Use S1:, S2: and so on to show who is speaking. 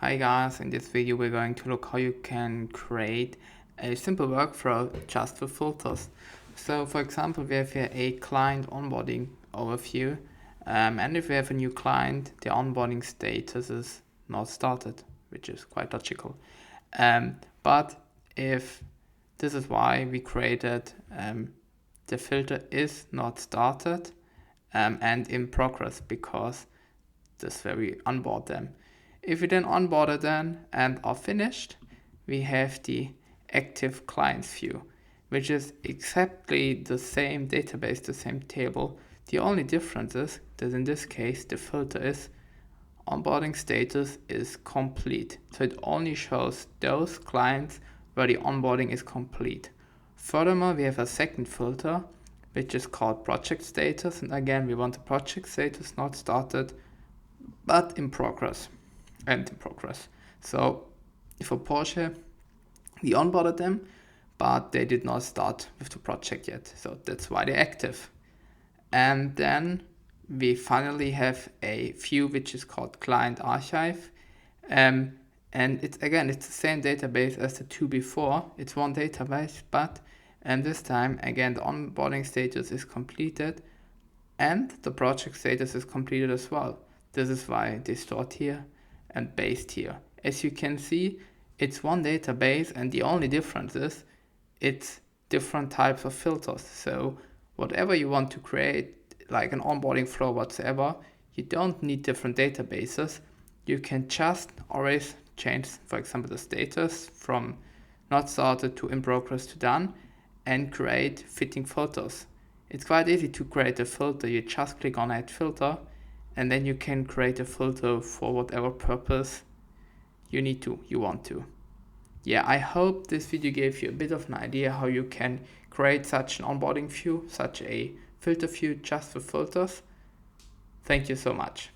S1: Hi guys, in this video we're going to look how you can create a simple workflow just for filters. So for example, we have here a client onboarding overview, and if we have a new client, the onboarding status is not started, which is quite logical. But if this is why we created the filter is not started and in progress, because this is where we onboard them. If we then onboarded them and are finished, we have the active clients view, which is exactly the same database, the same table. The only difference is that in this case, the filter is onboarding status is complete. So it only shows those clients where the onboarding is complete. Furthermore, we have a second filter, which is called project status. And again, we want the project status not started, but in progress and in progress. So for Porsche, we onboarded them, but they did not start with the project yet. So that's why they're active. And then we finally have a view which is called client archive. And it's the same database as the two before. It's one database, but this time again the onboarding status is completed and the project status is completed as well. This is why they stored here and based here. As you can see, it's one database, and the only difference is it's different types of filters. So whatever you want to create, like an onboarding flow whatsoever, you don't need different databases. You can just always change, for example, the status from not started to in progress to done and create fitting filters. It's quite easy to create a filter. You just click on add filter and then you can create a filter for whatever purpose you want to. Yeah, I hope this video gave you a bit of an idea how you can create such an onboarding view, such a filter view just for filters. Thank you so much.